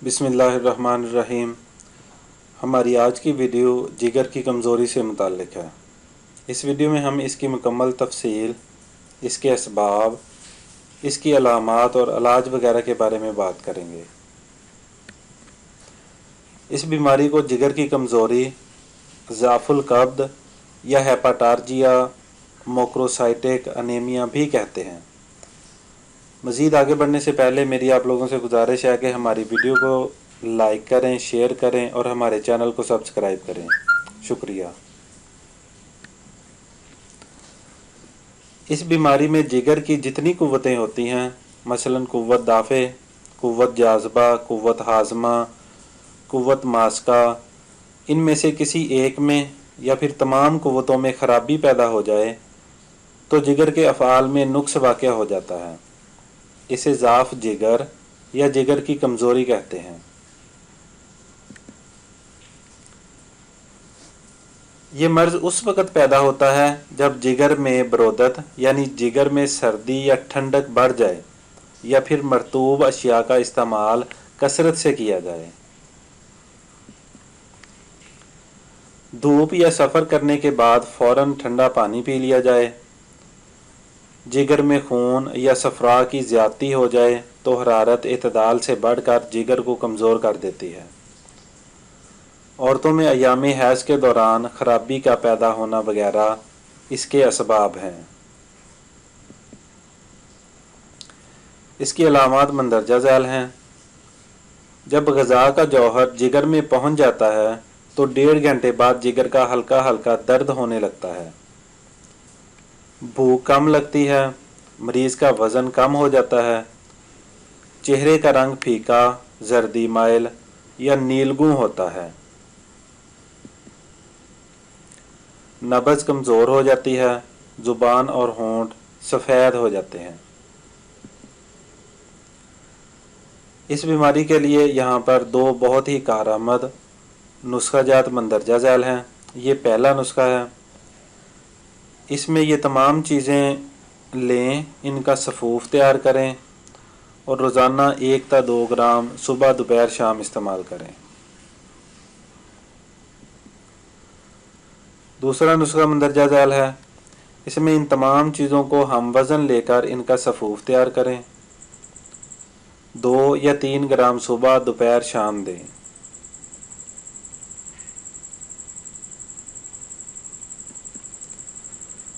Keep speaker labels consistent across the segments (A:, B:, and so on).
A: बिस्मिल्लाहिर्रहमानिर्रहीम। हमारी आज की वीडियो जिगर की कमज़ोरी से मुताल्लिक़ है। इस वीडियो में हम इसकी मुकम्मल तफसील, इसके असबाब, इसकी अलामात और इलाज वगैरह के बारे में बात करेंगे। इस बीमारी को जिगर की कमज़ोरी, ज़ाफ़ुल कब्द या हेपाटार्जिया मोक्रोसाइटिक अनीमिया भी कहते हैं। मज़ीद आगे बढ़ने से पहले मेरी आप लोगों से गुजारिश है कि हमारी वीडियो को लाइक करें, शेयर करें और हमारे चैनल को सब्सक्राइब करें। शुक्रिया। इस बीमारी में जिगर की जितनी कुव्वतें होती हैं, मसलन कुव्वत दाफ़े, कुव्वत जाज़बा, कुव्वत हाज़मा, कुव्वत मास्का, इनमें से किसी एक में या फिर तमाम कुव्वतों में ख़राबी पैदा हो जाए तो जिगर के अफ़आल में नुक्स वाक़या हो जाता है। इसे ज़ाफ़ जिगर या जिगर की कमज़ोरी कहते हैं। ये मर्ज़ उस वक़्त पैदा होता है जब जिगर में बरोदत यानी जिगर में सर्दी या ठंडक बढ़ जाए या फिर मरतूब अशिया का इस्तेमाल कसरत से किया जाए। धूप या सफ़र करने के बाद फ़ौरन ठंडा पानी पी लिया जाए। जिगर में खून या सफ़रा की ज़्यादती हो जाए तो हरारत एतदाल से बढ़कर जिगर को कमज़ोर कर देती है। औरतों में अयाम हैज़ के दौरान ख़राबी का पैदा होना वगैरह इसके असबाब हैं। इसकी अलामात मंदरजा झैल हैं। जब ग़िज़ा का जौहर जिगर में पहुँच जाता है तो 1.5 घंटे बाद जिगर का हल्का हल्का दर्द होने लगता है। भूख कम लगती है, मरीज़ का वज़न कम हो जाता है, चेहरे का रंग फीका, जर्दी माइल या नीलगू होता है, नब्ज़ कमज़ोर हो जाती है, ज़ुबान और होंठ सफ़ेद हो जाते हैं। इस बीमारी के लिए यहाँ पर 2 बहुत ही कारआमद नुस्खा जात मंदरजा झैल हैं। ये पहला नुस्खा है। इसमें ये तमाम चीज़ें लें, इनका सफ़ूफ़ तैयार करें और रोज़ाना 1 ता 2 ग्राम सुबह दोपहर शाम इस्तेमाल करें। दूसरा नुस्खा मंदरजा झैल है। इसमें इन तमाम चीज़ों को हम वज़न लेकर इनका सफ़ूफ़ तैयार करें। 2 या 3 ग्राम सुबह दोपहर शाम दें।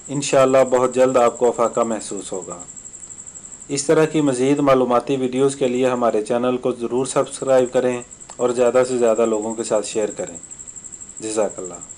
A: इंशाअल्लाह बहुत जल्द आपको अफाका महसूस होगा। इस तरह की मज़ीद मालूमाती वीडियोज़ के लिए हमारे चैनल को ज़रूर सब्सक्राइब करें और ज़्यादा से ज़्यादा लोगों के साथ शेयर करें। जज़ाकल्लाह।